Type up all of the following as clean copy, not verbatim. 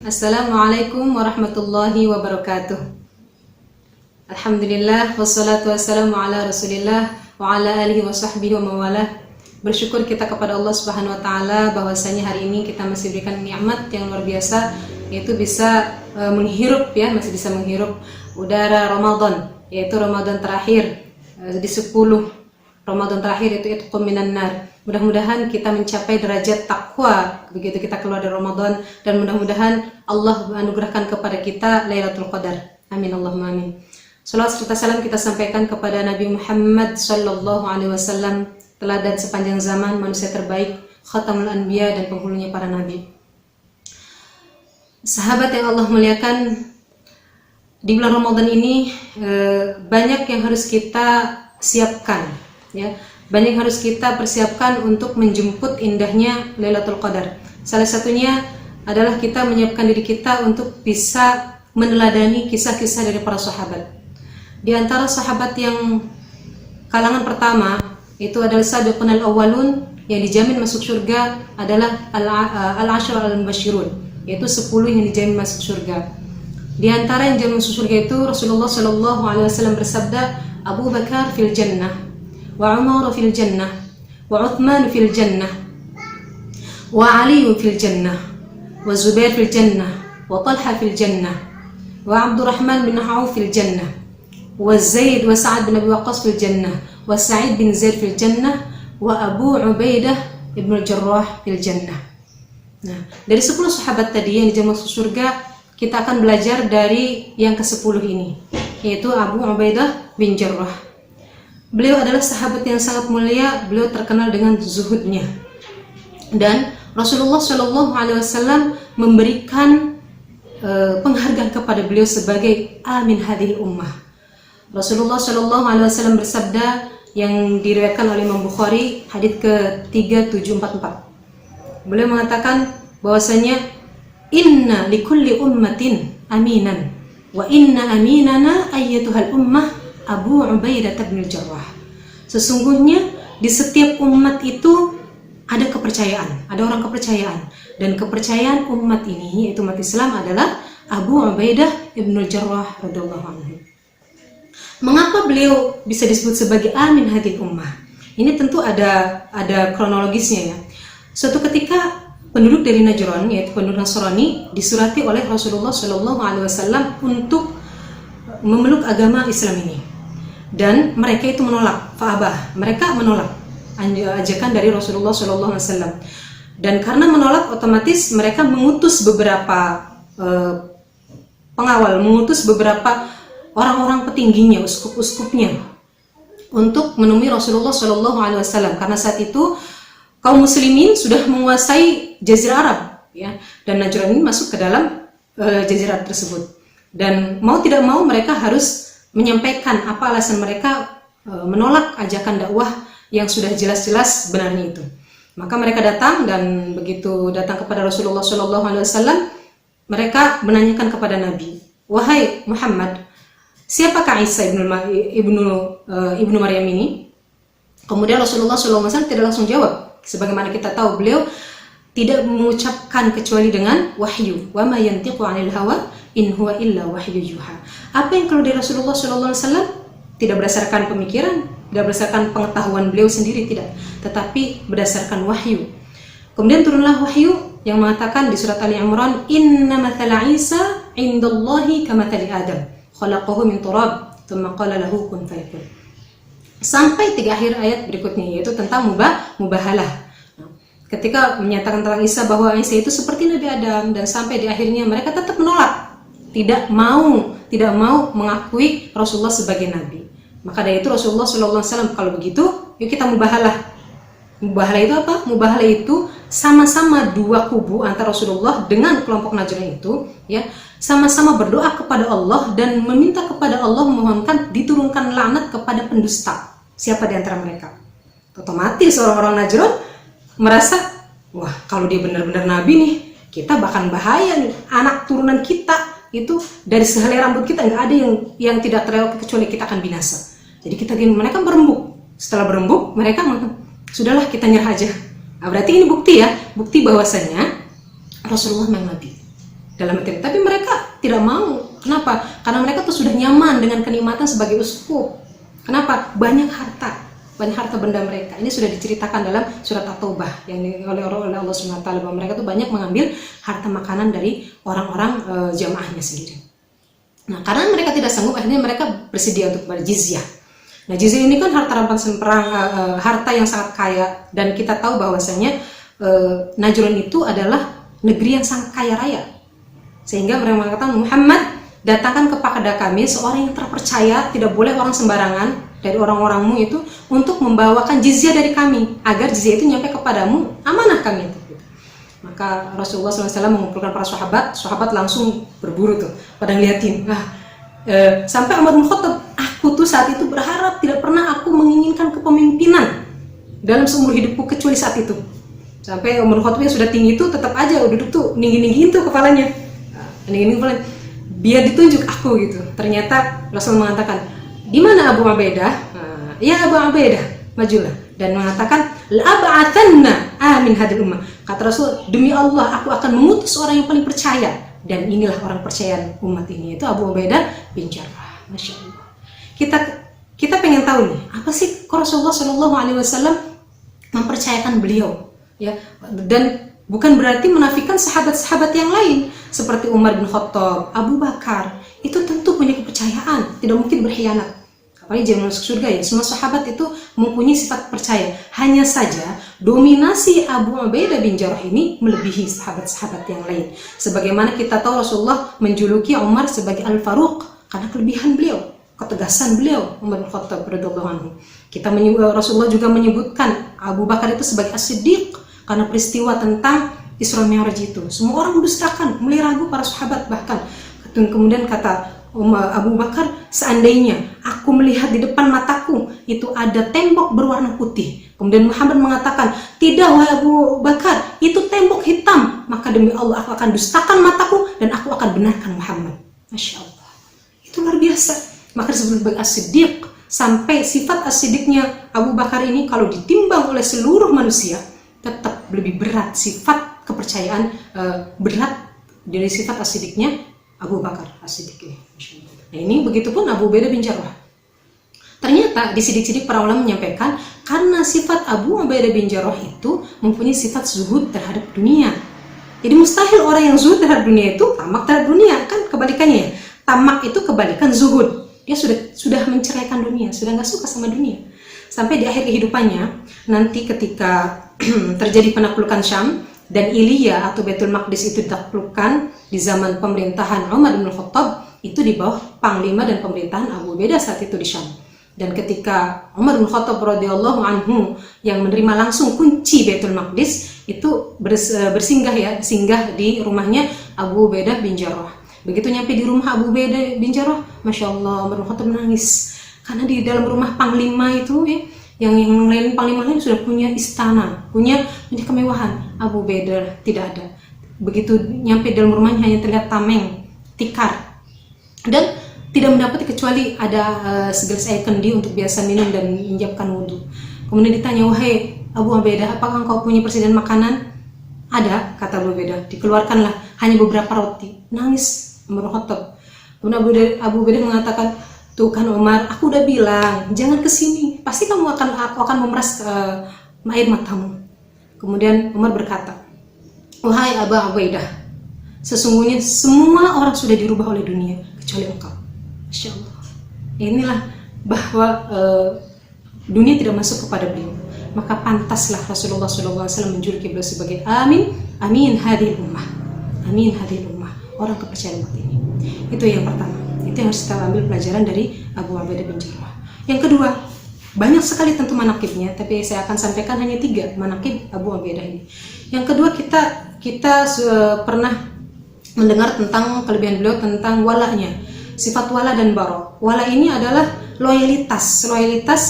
Assalamualaikum warahmatullahi wabarakatuh. Alhamdulillah wassalatu wassalamu ala Rasulillah wa ala alihi wa sahbihi wa mawalah. Bersyukur kita kepada Allah Subhanahu wa taala bahwasanya hari ini kita masih diberikan nikmat yang luar biasa, yaitu bisa masih bisa menghirup udara Ramadan, yaitu Ramadan terakhir di 10 Ramadan terakhir itu itqum minan nar. Mudah-mudahan kita mencapai derajat takwa begitu kita keluar dari Ramadan, dan mudah-mudahan Allah menganugerahkan kepada kita Lailatul Qadar. Amin Allahumma amin. Salawat serta salam kita sampaikan kepada Nabi Muhammad sallallahu alaihi wasallam, teladan sepanjang zaman, manusia terbaik, khatamul anbiya dan penghulunya para nabi. Sahabat yang Allah muliakan, di bulan Ramadan ini banyak yang harus kita siapkan, ya. Banyak harus kita persiapkan untuk menjemput indahnya Lailatul Qadar. Salah satunya adalah kita menyiapkan diri kita untuk bisa meneladani kisah-kisah dari para sahabat. Di antara sahabat yang kalangan pertama itu adalah sabiqun al-awwalun, yang dijamin masuk surga adalah al-ashra al-mubashshirun, yaitu 10 yang dijamin masuk surga. Di antara yang dijamin masuk surga itu Rasulullah sallallahu alaihi wasallam bersabda, Abu Bakar fil jannah, wa Umar fil jannah, wa Uthman fil jannah, wa Ali fil jannah, wa Zubair fil jannah, wa Talha fil jannah, wa Abdurrahman bin Auf fil jannah, wa Zaid wa Sa'ad bin Abi Waqqas fil jannah, wa Sa'id bin Zaid fil jannah, wa Abu Ubaidah ibn al-Jarrah fil jannah. Nah, dari 10 sahabat tadi yang dijamin masuk surga, kita akan belajar dari yang ke-10 ini, yaitu Abu Ubaidah bin Jarrah. Beliau adalah sahabat yang sangat mulia. Beliau terkenal dengan zuhudnya, dan Rasulullah Shallallahu Alaihi Wasallam memberikan penghargaan kepada beliau sebagai amin hadhil ummah. Rasulullah Shallallahu Alaihi Wasallam bersabda, yang diriwayatkan oleh Imam Bukhari, hadits ke-3744. Beliau mengatakan bahwasanya inna likulli ummatin aminan, wa inna aminana ayyatuhal ummah Abu Ubaidah bin Jarrah. Sesungguhnya di setiap umat itu ada kepercayaan, ada orang kepercayaan, dan kepercayaan umat ini, yaitu umat Islam, adalah Abu Ubaidah bin Jarrah radhiyallahu anhu. Mengapa beliau bisa disebut sebagai amin hadil ummah? Ini tentu ada kronologisnya, ya. Suatu ketika penduduk dari Najran, yaitu penduduk Nasrani, disurati oleh Rasulullah Shallallahu Alaihi Wasallam untuk memeluk agama Islam ini. Dan mereka itu menolak, mereka menolak ajakan dari Rasulullah SAW. Dan karena menolak, otomatis mereka mengutus beberapa pengawal, mengutus beberapa orang-orang petingginya, uskup-uskupnya, untuk menemui Rasulullah SAW. Karena saat itu kaum muslimin sudah menguasai Jazirah Arab, ya, dan Najran ini masuk ke dalam jazirah tersebut. Dan mau tidak mau mereka harus menyampaikan apa alasan mereka menolak ajakan dakwah yang sudah jelas-jelas benarnya itu. Maka mereka datang, dan begitu datang kepada Rasulullah SAW, mereka menanyakan kepada Nabi, wahai Muhammad, siapakah Isa ibnu Maryam ini? Kemudian Rasulullah SAW tidak langsung jawab. Sebagaimana kita tahu, beliau tidak mengucapkan kecuali dengan wahyu. Wa ma yantiqu 'anil hawa in huwa illa wahyu yuha. Apa yang keluar dari Rasulullah SAW tidak berdasarkan pemikiran, tidak berdasarkan pengetahuan beliau sendiri, tidak, tetapi berdasarkan wahyu. Kemudian turunlah wahyu yang mengatakan di surat Ali Imran, inna mathala Isa indallahi kamathali Adam, khalaqahu min turab, thumma qala lahu kun fayakun. Sampai 3 akhir ayat berikutnya, yaitu tentang mubahalah. Ketika menyatakan tentang Isa bahwa Isa itu seperti Nabi Adam, dan sampai di akhirnya mereka tetap menolak, tidak mau mengakui Rasulullah sebagai Nabi. Maka dari itu Rasulullah SAW, kalau begitu, yuk kita mubahalah. Mubahalah itu apa? Mubahalah itu sama-sama dua kubu antara Rasulullah dengan kelompok Najran itu, ya, sama-sama berdoa kepada Allah dan meminta kepada Allah, memohonkan diturunkan laknat kepada pendusta. Siapa di antara mereka? Otomatis orang-orang Najran merasa, wah, kalau dia benar-benar Nabi nih, kita bahkan bahaya nih, anak turunan kita itu dari sehelai rambut kita nggak ada yang tidak terlewat kecuali kita akan binasa. Jadi mereka berembuk. Setelah berembuk, mereka sudahlah, kita nyerah aja. Nah, berarti ini bukti, ya, bukti bahwasanya Rasulullah memang Nabi. dalam hati. Tapi mereka tidak mau. Kenapa? Karena mereka tuh sudah nyaman dengan kenikmatan sebagai uskup. Kenapa? Banyak harta benda mereka. Ini sudah diceritakan dalam surat At-Taubah yang oleh Allah SWT, bahwa mereka tuh banyak mengambil harta makanan dari orang-orang jamaahnya sendiri. Nah, karena mereka tidak sanggup, akhirnya mereka bersedia untuk berjizyah. Nah, jizyah ini kan harta rampasan perang, harta yang sangat kaya, dan kita tahu bahwasanya Najran itu adalah negeri yang sangat kaya raya. Sehingga mereka mengatakan, Muhammad, datangkan kepada kami seorang yang terpercaya, tidak boleh orang sembarangan dari orang-orangmu itu, untuk membawakan jizyah dari kami, agar jizyah itu nyampe kepadamu, amanah kami itu. Maka Rasulullah SAW mengumpulkan para sahabat langsung berburu tuh, pada ngeliatin. Sampai Umar bin Khattab, aku tuh saat itu berharap, tidak pernah aku menginginkan kepemimpinan dalam seumur hidupku kecuali saat itu. Sampai Umar bin Khattab yang sudah tinggi itu tetap aja duduk tuh ninggi-ninggiin tuh kepalanya, biar ditunjuk aku gitu. Ternyata Rasul mengatakan, di mana Abu Ubaidah? Ya Abu Ubaidah, majulah. Dan mengatakan, la'ab'athanna amin hadil ummah. Kata Rasul, demi Allah aku akan mengutus orang yang paling percaya, dan inilah orang percayaan umat ini, yaitu Abu Ubaidah bin Jarrah. Masya Allah. Kita pengen tahu nih, apa sih kok Rasulullah SAW mempercayakan beliau, ya? Dan bukan berarti menafikan sahabat-sahabat yang lain seperti Umar bin Khattab, Abu Bakar. Itu tentu punya kepercayaan, tidak mungkin berkhianat. Apalagi jangan masuk surga ya, semua sahabat itu mempunyai sifat percaya. Hanya saja dominasi Abu Ubaidah bin Jarrah ini melebihi sahabat-sahabat yang lain. Sebagaimana kita tahu Rasulullah menjuluki Umar sebagai Al-Faruq karena kelebihan beliau, ketegasan beliau, Umar bin Khattab radhiyallahu anhu. Rasulullah juga menyebutkan Abu Bakar itu sebagai As-Siddiq karena peristiwa tentang Isra Mi'raj itu. Semua orang mendustakan, mulai ragu para sahabat bahkan. Kemudian kata Abu Bakar, seandainya aku melihat di depan mataku itu ada tembok berwarna putih. Kemudian Muhammad mengatakan, tidak wahai Abu Bakar, itu tembok hitam. Maka demi Allah aku akan dustakan mataku dan aku akan benarkan Muhammad. Masya Allah, itu luar biasa. Maka disebut sebagai As-Siddiq. Sampai sifat As-Siddiqnya Abu Bakar ini kalau ditimbang oleh seluruh manusia, tetap lebih berat sifat kepercayaan, berat dari sifat As-Siddiqnya Abu Bakar As-Siddiq ini. Nah, ini begitupun Abu Ubaidah bin Jarrah. Ternyata di sidik-sidik para ulama menyampaikan, karena sifat Abu Ubaidah bin Jarrah itu mempunyai sifat zuhud terhadap dunia. Jadi mustahil orang yang zuhud terhadap dunia itu tamak terhadap dunia, kan kebalikannya ya. Tamak itu kebalikan zuhud. Dia sudah menceraikan dunia, sudah nggak suka sama dunia. Sampai di akhir kehidupannya, nanti ketika terjadi penaklukan Syam dan Ilya atau Baitul Maqdis itu ditaklukkan di zaman pemerintahan Umar bin Khattab, itu di bawah panglima dan pemerintahan Abu Ubaidah saat itu di Syam. Dan ketika Umar bin Khattab radhiyallahu anhu yang menerima langsung kunci Baitul Maqdis, itu singgah di rumahnya Abu Ubaidah bin Jarrah. Begitu nyampe di rumah Abu Ubaidah bin Jarrah, Masya Allah, Umar bin Khattab menangis. Karena di dalam rumah panglima itu ya, yang lain panglima lain sudah punya istana, punya kemewahan. Abu Ubaidah tidak ada. Begitu nyampe dalam rumahnya hanya terlihat tameng, tikar, dan tidak mendapati kecuali ada segelas air kendi untuk biasa minum dan menyiapkan wudhu. Kemudian ditanya, wahai Abu Ubaidah, apakah engkau punya persediaan makanan? Ada, kata Abu Ubaidah. Dikeluarkanlah hanya beberapa roti. Nangis Umar bin Khattab. Kemudian Abu Ubaidah mengatakan, tuh kan Umar, aku udah bilang jangan kesini, pasti aku akan memeras air matamu. Kemudian Umar berkata, wahai Abu Ubaidah, sesungguhnya semua orang sudah dirubah oleh dunia kecuali engkau. Masya Allah. Inilah bahwa dunia tidak masuk kepada beliau. Maka pantaslah Rasulullah SAW menjuluki beliau sebagai amin hadhil ummah. Amin hadhil ummah, orang kepercayaan umat ini. Itu yang pertama. Itu yang harus kita ambil pelajaran dari Abu Ubaidah bin Jarrah. Yang kedua, banyak sekali tentu manakibnya, tapi saya akan sampaikan hanya 3 manakib Abu Ubaidah ini. Yang kedua, kita pernah mendengar tentang kelebihan beliau tentang walanya, sifat wala dan bara. Wala ini adalah loyalitas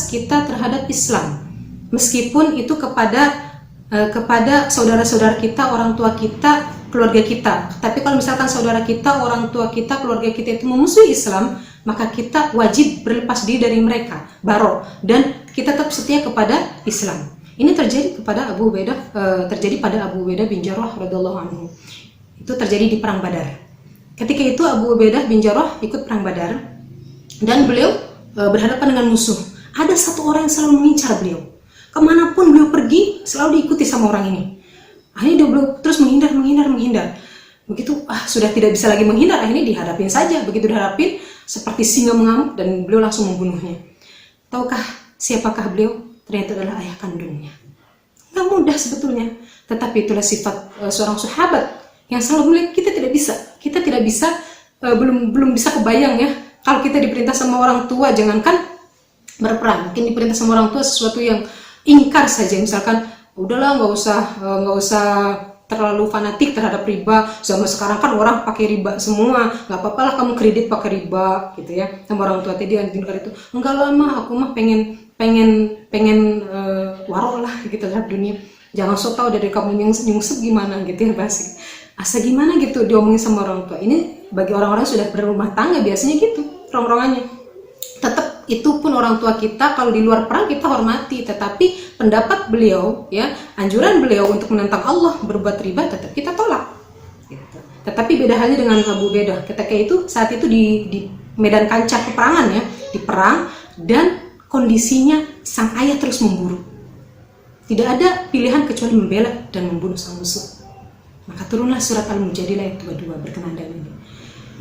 kita terhadap Islam, meskipun itu kepada saudara-saudara kita, orang tua kita, keluarga kita. Tapi kalau misalkan saudara kita, orang tua kita, keluarga kita itu memusuhi Islam, maka kita wajib berlepas diri dari mereka, baro, dan kita tetap setia kepada Islam. Ini terjadi pada Abu Ubaidah bin Jarrah radhiyallahu anhu. Itu terjadi di perang Badar. Ketika itu Abu Ubaidah bin Jarrah ikut perang Badar dan beliau berhadapan dengan musuh. Ada satu orang yang selalu mengincar beliau. Kemanapun beliau pergi selalu diikuti sama orang ini. Akhirnya beliau terus menghindar. Begitu sudah tidak bisa lagi menghindar, akhirnya dihadapin saja. Begitu dihadapin seperti singa mengamuk dan beliau langsung membunuhnya. Tahukah siapakah beliau? Ternyata adalah ayah kandungnya. Gak mudah sebetulnya, tetapi itulah sifat seorang sahabat yang selalu melihat kita tidak bisa belum bisa kebayang ya kalau kita diperintah sama orang tua, jangankan berperang, mungkin diperintah sama orang tua sesuatu yang ingkar saja, misalkan udahlah nggak usah terlalu fanatik terhadap riba. Zaman sekarang kan orang pakai riba semua, nggak apa-apa lah kamu kredit pakai riba gitu ya. Sama orang tua tadi yang ingkar itu, enggak lah mah, aku mah pengen warok lah gitu terhadap dunia. Jangan sok tau dari kamu nyungsep gimana gitu ya, bahasa asa gimana gitu diomongin sama orang tua. Ini bagi orang-orang sudah berumah tangga biasanya gitu rong-rongannya. Tetap itu pun orang tua kita kalau di luar perang kita hormati, tetapi pendapat beliau ya, anjuran beliau untuk menentang Allah berbuat riba tetap kita tolak gitu. Tetapi beda halnya dengan Abu Ubaidah. Ketika itu saat itu di medan kancah peperangan ya, di perang, dan kondisinya sang ayah terus memburu. Tidak ada pilihan kecuali membela dan membunuh sang musuh. Maka turunlah surat Al-Mujadilah ayat 22 berkenaan dengan ini.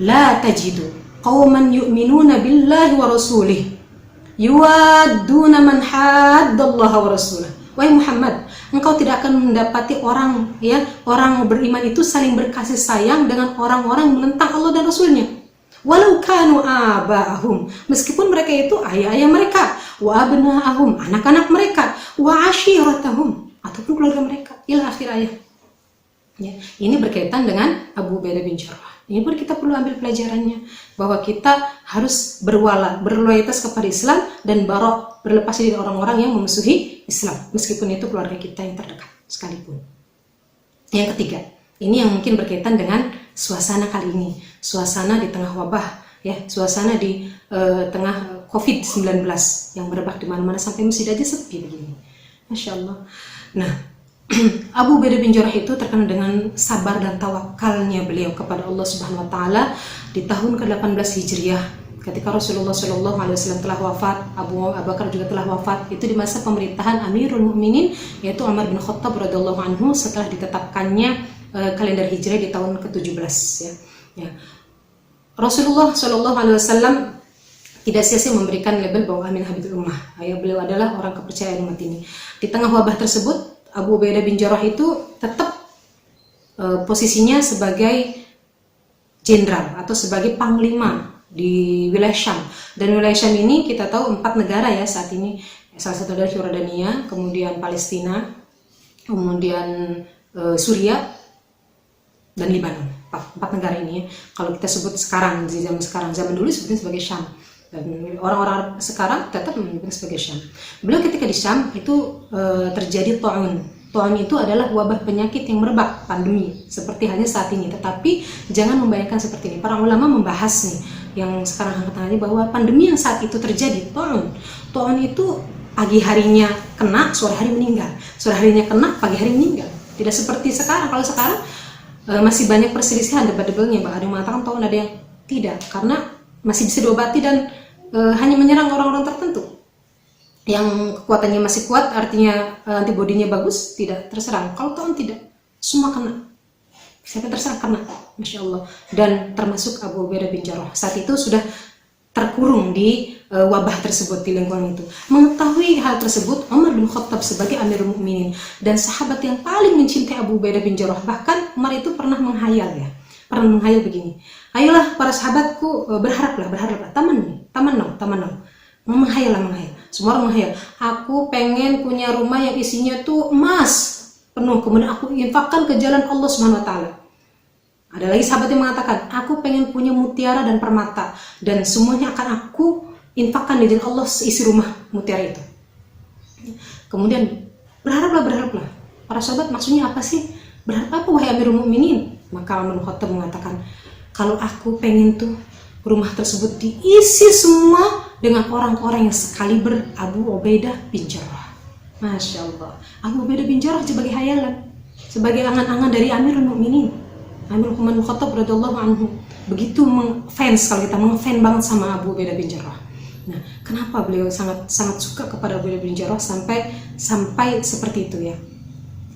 La tajidu qauman yu'minuna billahi wa rasulih yuwadduna man haddallaha wa rasulah. Wahai Muhammad, engkau tidak akan mendapati orang beriman itu saling berkasih sayang dengan orang-orang yang menentang Allah dan Rasulnya. Walau kanu aba'ahum, meskipun mereka itu ayah-ayah mereka, wa abna'ahum, anak-anak mereka, wa ashiratahum, ataupun keluarga mereka, ila akhir ayat. Ya, ini berkaitan dengan Abu Ubaidah bin Jarrah. Ini pun kita perlu ambil pelajarannya, bahwa kita harus berloyalitas kepada Islam dan barok, berlepas dari orang-orang yang memusuhi Islam, meskipun itu keluarga kita yang terdekat sekalipun. Yang ketiga, ini yang mungkin berkaitan dengan suasana kali ini, suasana di tengah wabah, ya, suasana di tengah COVID-19 yang merebak di mana-mana sampai masjid aja sepi begini, masya Allah. Nah, Abu Ubaidah bin Jarrah itu terkenal dengan sabar dan tawakalnya beliau kepada Allah Subhanahu Wa Taala di tahun ke-18 Hijriah, ketika Rasulullah SAW telah wafat, Abu Bakar juga telah wafat. Itu di masa pemerintahan Amirul Mukminin yaitu Umar bin Khattab radhiyallahu anhu, setelah ditetapkannya kalender Hijriah di tahun ke-17 ya. Rasulullah SAW tidak sia-sia memberikan label bahwa Amin Habibul Ummah, ya, beliau adalah orang kepercayaan umat ini. Di tengah wabah tersebut, Abu Ubaidah bin Jarrah itu tetap posisinya sebagai jenderal atau sebagai panglima di wilayah Syam. Dan wilayah Syam ini kita tahu 4 negara ya saat ini. Salah satu adalah Yordania, kemudian Palestina, kemudian Suriah, dan Libanon. 4 negara ini ya. Kalau kita sebut sekarang, di zaman dulu sebutnya sebagai Syam. Dan orang-orang sekarang tetap menyebutnya sebagai Syam. Beliau ketika di Syam itu terjadi ta'un. Ta'un itu adalah wabah penyakit yang merebak, pandemi seperti halnya saat ini. Tetapi jangan membayangkan seperti ini. Para ulama membahas nih yang sekarang hangat-hangatnya bahwa pandemi yang saat itu terjadi, ta'un. Ta'un itu pagi harinya kena, sore hari meninggal. Sore harinya kena, pagi hari meninggal. Tidak seperti sekarang. Kalau sekarang masih banyak perselisihan, debat-debatnya. Ada yang mengatakan ta'un, ada yang tidak, karena masih bisa diobati dan hanya menyerang orang-orang tertentu yang kekuatannya masih kuat, artinya antibodinya bagus, tidak terserang. Kalau ta'un tidak, semua kena, siapa terserang kena, masya Allah. Dan termasuk Abu Ubaidah bin Jarrah saat itu sudah terkurung di wabah tersebut, di lingkungan itu. Mengetahui hal tersebut, Umar bin Khattab sebagai Amirul Mukminin dan sahabat yang paling mencintai Abu Ubaidah bin Jarrah, bahkan Umar itu pernah menghayal begini, ayolah para sahabatku, berharaplah, tamanno, menghayal. Semua orang menghayal, aku pengen punya rumah yang isinya tuh emas penuh, kemudian aku infakkan ke jalan Allah Subhanahu Wa Taala. Ada lagi sahabat yang mengatakan, aku pengen punya mutiara dan permata, dan semuanya akan aku infakkan di jalan Allah seisi rumah mutiara itu. Kemudian berharaplah. Para sahabat, maksudnya apa sih? Berharap apa wahai Amirul Mukminin? Maka Umar bin Khattab mengatakan, kalau aku pengen tuh rumah tersebut diisi semua dengan orang-orang yang sekaliber Abu Ubaidah bin Jarrah. Masya Allah, Abu Ubaidah bin Jarrah sebagai hayalan, sebagai angan-angan dari Amirul Mukminin, Umar bin Khattab radhiyallahu anhu. begitu fans, kalau kita ngefans banget sama Abu Ubaidah bin Jarrah. Nah, kenapa beliau sangat suka kepada Abu Ubaidah bin Jarrah sampai seperti itu ya?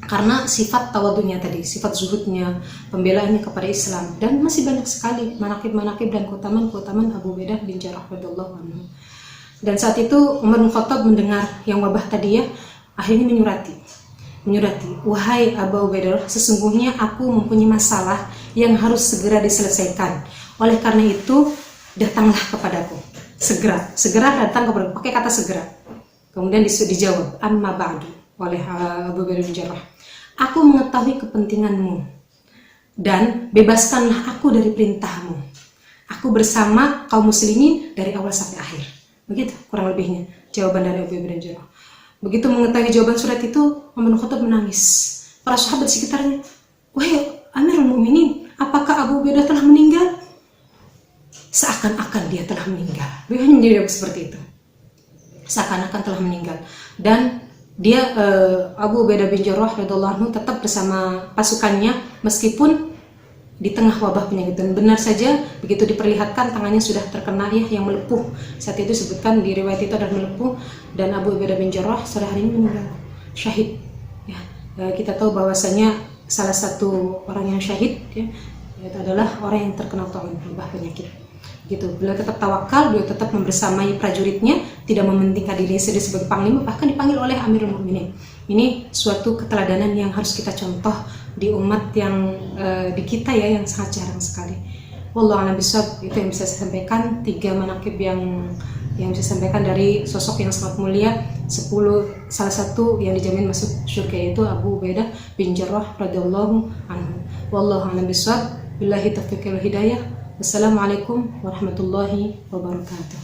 Karena sifat tawadunya tadi, sifat zuhudnya, pembelaannya kepada Islam, dan masih banyak sekali manaqib-manaqib dan keutamaan Abu Ubaidah bin Jarrah radhiyallahu anhu. Dan saat itu Umar bin Khattab mendengar yang wabah tadi ya, akhirnya menyurati, wahai Abu Ubaidah, sesungguhnya aku mempunyai masalah yang harus segera diselesaikan. Oleh karena itu, datanglah kepadaku. Segera datang kepadaku, pakai kata segera. Kemudian dijawab, amma ba'du, oleh Abu Ubaidah bin Jarrah. Aku mengetahui kepentinganmu dan bebaskanlah aku dari perintahmu. Aku bersama kaum muslimin dari awal sampai akhir. Begitu kurang lebihnya jawaban dari Abu Ubaidah bin Jarrah. Begitu mengetahui jawaban surat itu, Umar bin Khattab menangis. Para sahabat sekitarnya, wahai Amirul Mukminin, apakah Abu Ubaidah telah meninggal? Seakan-akan dia telah meninggal. Beliau menjawab seperti itu. Seakan-akan telah meninggal. Dan dia Abu Ubaidah bin Jarrah radhiyallahu anhu tetap bersama pasukannya meskipun di tengah wabah penyakit. Dan benar saja begitu diperlihatkan tangannya sudah terkena yang melepuh. Saat itu disebutkan di riwayat itu ada melepuh, dan Abu Ubaidah bin Jarrah sore hari ini meninggal syahid. Ya, kita tahu bahwasanya salah satu orang yang syahid ya, itu adalah orang yang terkena taun, wabah penyakit. Gitu. Beliau tetap tawakal, beliau tetap membersamai prajuritnya, tidak mementingkan diri sendiri sebagai panglima, bahkan dipanggil oleh Amirul Mukminin. Ini suatu keteladanan yang harus kita contoh di umat yang di kita ya, yang sangat jarang sekali. Wallahu a'lam bishawab. Itu yang bisa saya sampaikan, 3 manaqib yang bisa saya sampaikan dari sosok yang sangat mulia. 10 salah satu yang dijamin masuk surga yaitu Abu Ubaidah bin Jarrah radhiyallahu anhu. Wallahu a'lam bishawab. Billahi taufiq wal hidayah. Wassalamualaikum warahmatullahi wabarakatuh.